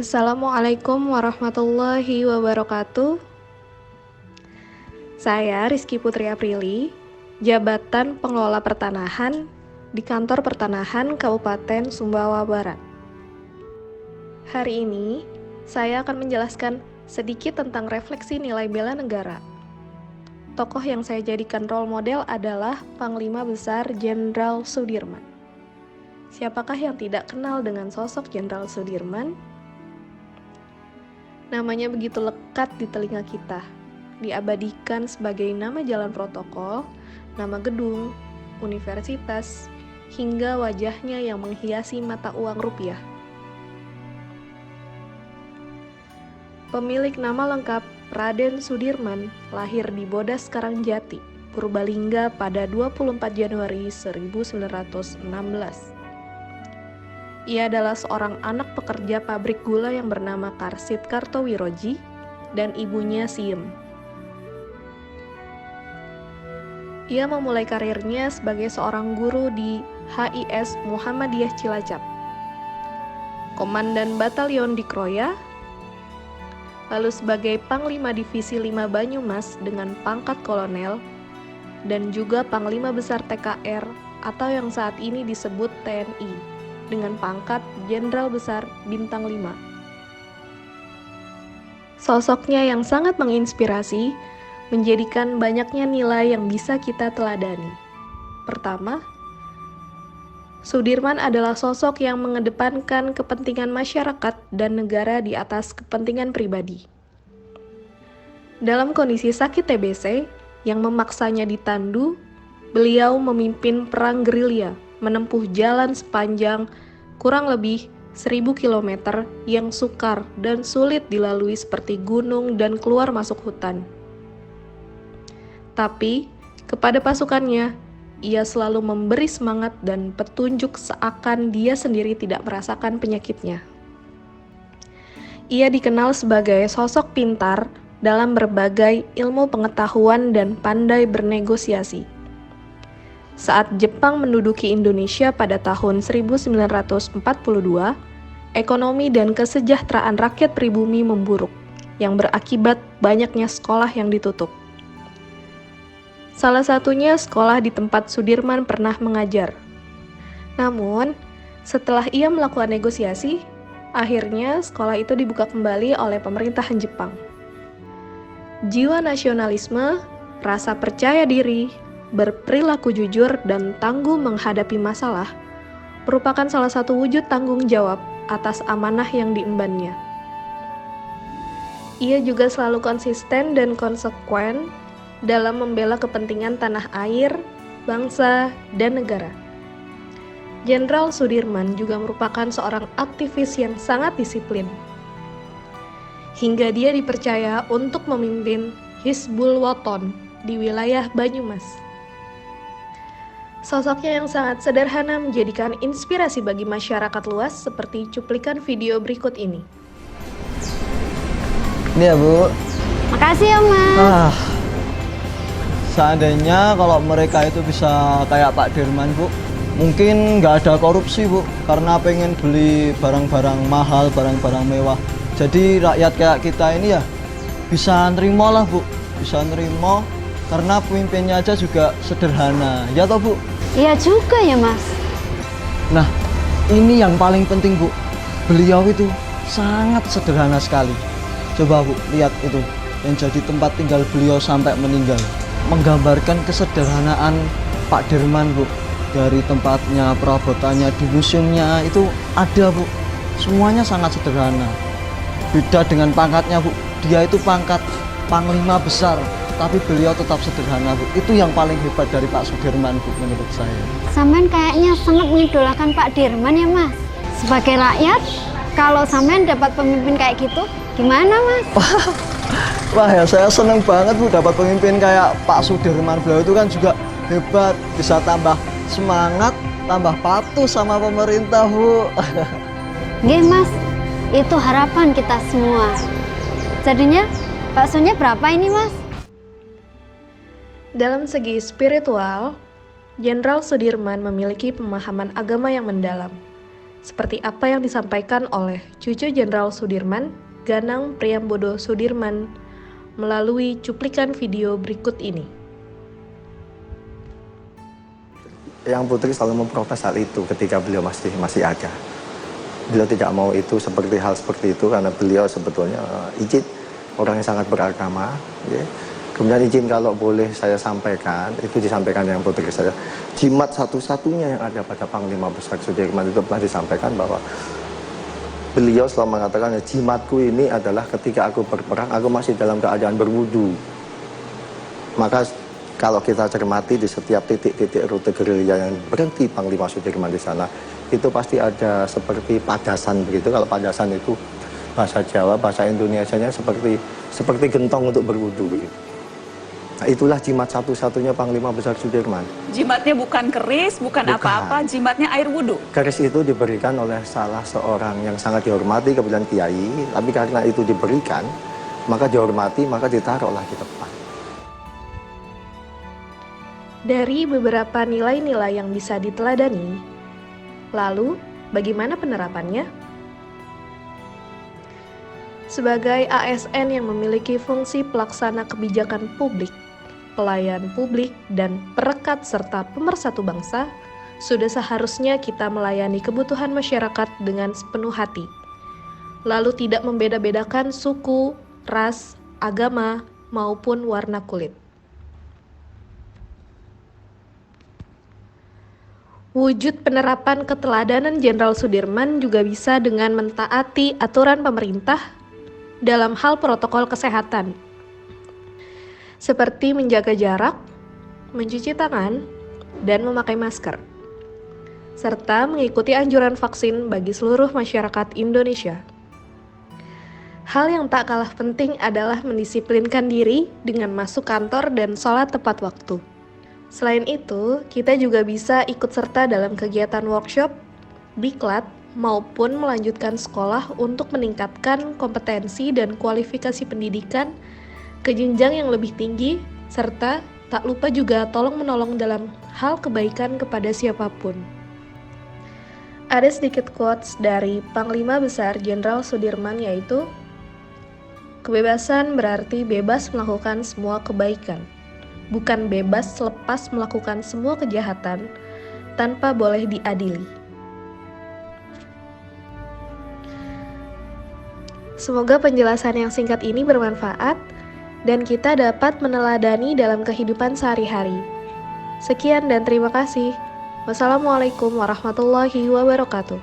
Assalamualaikum warahmatullahi wabarakatuh. Saya Rizky Putri Aprili, Jabatan Pengelola Pertanahan di Kantor Pertanahan Kabupaten Sumbawa Barat. Hari ini, saya akan menjelaskan sedikit tentang refleksi nilai bela negara. Tokoh yang saya jadikan role model adalah Panglima Besar Jenderal Sudirman. Siapakah yang tidak kenal dengan sosok Jenderal Sudirman? Namanya begitu lekat di telinga kita, diabadikan sebagai nama jalan protokol, nama gedung, universitas, hingga wajahnya yang menghiasi mata uang rupiah. Pemilik nama lengkap Raden Sudirman lahir di Bodas Karangjati, Purbalingga pada 24 Januari 1916. Ia adalah seorang anak pekerja pabrik gula yang bernama Karsit Kartowiroji dan ibunya Siem. Ia memulai karirnya sebagai seorang guru di HIS Muhammadiyah Cilacap, Komandan Batalion di Kroya, lalu sebagai Panglima Divisi 5 Banyumas dengan pangkat kolonel, dan juga Panglima Besar TKR atau yang saat ini disebut TNI dengan pangkat Jenderal Besar Bintang 5. Sosoknya yang sangat menginspirasi menjadikan banyaknya nilai yang bisa kita teladani. Pertama, Sudirman adalah sosok yang mengedepankan kepentingan masyarakat dan negara di atas kepentingan pribadi. Dalam kondisi sakit TBC yang memaksanya ditandu, beliau memimpin perang gerilya menempuh jalan sepanjang kurang lebih 1000 km yang sukar dan sulit dilalui seperti gunung dan keluar masuk hutan. Tapi, kepada pasukannya, ia selalu memberi semangat dan petunjuk seakan dia sendiri tidak merasakan penyakitnya. Ia dikenal sebagai sosok pintar dalam berbagai ilmu pengetahuan dan pandai bernegosiasi. Saat Jepang menduduki Indonesia pada tahun 1942, ekonomi dan kesejahteraan rakyat pribumi memburuk, yang berakibat banyaknya sekolah yang ditutup. Salah satunya sekolah di tempat Sudirman pernah mengajar. Namun, setelah ia melakukan negosiasi, akhirnya sekolah itu dibuka kembali oleh pemerintahan Jepang. Jiwa nasionalisme, rasa percaya diri, berperilaku jujur dan tangguh menghadapi masalah merupakan salah satu wujud tanggung jawab atas amanah yang diembannya. Ia juga selalu konsisten dan konsekuen dalam membela kepentingan tanah air, bangsa, dan negara. Jenderal Sudirman juga merupakan seorang aktivis yang sangat disiplin, hingga dia dipercaya untuk memimpin Hizbul Wathan di wilayah Banyumas. Sosoknya yang sangat sederhana menjadikan inspirasi bagi masyarakat luas seperti cuplikan video berikut ini. Ini ya, Bu. Makasih ya, Mas. Seandainya kalau mereka itu bisa kayak Pak Dirman, Bu, mungkin nggak ada korupsi, Bu, karena pengen beli barang-barang mahal, barang-barang mewah. Jadi rakyat kayak kita ini ya bisa nerimo lah, Bu. Bisa nerimo karena pemimpinnya aja juga sederhana. Ya toh, Bu? Iya juga ya, Mas. Nah, ini yang paling penting, Bu. Beliau itu sangat sederhana sekali. Coba, Bu, lihat itu yang jadi tempat tinggal beliau sampai meninggal. Menggambarkan kesederhanaan Pak Dirman, Bu. Dari tempatnya, perabotannya, di museumnya itu ada, Bu. Semuanya sangat sederhana. Beda dengan pangkatnya, Bu. Dia itu pangkat Panglima Besar, tapi beliau tetap sederhana, Bu. Itu yang paling hebat dari Pak Sudirman, Bu, menurut saya. Sampean kayaknya sangat mengidolakan Pak Dirman ya, Mas. Sebagai rakyat, kalau sampean dapat pemimpin kayak gitu, gimana, Mas? Wah ya, saya seneng banget, Bu, dapat pemimpin kayak Pak Sudirman. Beliau itu kan juga hebat, bisa tambah semangat, tambah patuh sama pemerintah, Bu. Nggih, Mas. Itu harapan kita semua. Jadinya, baksonya berapa ini, Mas? Dalam segi spiritual, Jenderal Sudirman memiliki pemahaman agama yang mendalam. seperti apa yang disampaikan oleh cucu Jenderal Sudirman, Ganang Priyambodo Sudirman, melalui cuplikan video berikut ini. Yang Putri selalu memprotes hal itu ketika beliau masih ada. Beliau tidak mau itu hal seperti itu karena beliau sebetulnya izin orang yang sangat beragama. Ya. Kemudian izin kalau boleh saya sampaikan, itu disampaikan yang Putri saya. Jimat satu-satunya yang ada pada Panglima Besar Sudirman itu pernah disampaikan bahwa beliau selalu mengatakan, jimatku ini adalah ketika aku berperang, aku masih dalam keadaan berwudu. Maka kalau kita cermati di setiap titik-titik rute gerilya yang berhenti Panglima Sudirman di sana, itu pasti ada seperti padasan begitu. Kalau padasan itu bahasa Jawa, bahasa Indonesianya seperti gentong untuk berwudu begitu. Nah, itulah jimat satu-satunya Panglima Besar Sudirman. Jimatnya bukan keris, bukan apa-apa, jimatnya air wudhu. Keris itu diberikan oleh salah seorang yang sangat dihormati, kebetulan kiai. Tapi karena itu diberikan, maka dihormati, maka ditaruhlah di depan. Dari beberapa nilai-nilai yang bisa diteladani, lalu bagaimana penerapannya? Sebagai ASN yang memiliki fungsi pelaksana kebijakan publik, pelayan publik, dan perekat serta pemersatu bangsa, sudah seharusnya kita melayani kebutuhan masyarakat dengan sepenuh hati, lalu tidak membeda-bedakan suku, ras, agama, maupun warna kulit. Wujud penerapan keteladanan Jenderal Sudirman juga bisa dengan mentaati aturan pemerintah dalam hal protokol kesehatan, seperti menjaga jarak, mencuci tangan, dan memakai masker, serta mengikuti anjuran vaksin bagi seluruh masyarakat Indonesia. Hal yang tak kalah penting adalah mendisiplinkan diri dengan masuk kantor dan sholat tepat waktu. Selain itu, kita juga bisa ikut serta dalam kegiatan workshop, diklat, maupun melanjutkan sekolah untuk meningkatkan kompetensi dan kualifikasi pendidikan ke jenjang yang lebih tinggi, serta tak lupa juga tolong-menolong dalam hal kebaikan kepada siapapun. Ada sedikit quotes dari Panglima Besar Jenderal Sudirman, yaitu, "Kebebasan berarti bebas melakukan semua kebaikan, bukan bebas lepas melakukan semua kejahatan tanpa boleh diadili." Semoga penjelasan yang singkat ini bermanfaat dan kita dapat meneladani dalam kehidupan sehari-hari. Sekian dan terima kasih. Wassalamualaikum warahmatullahi wabarakatuh.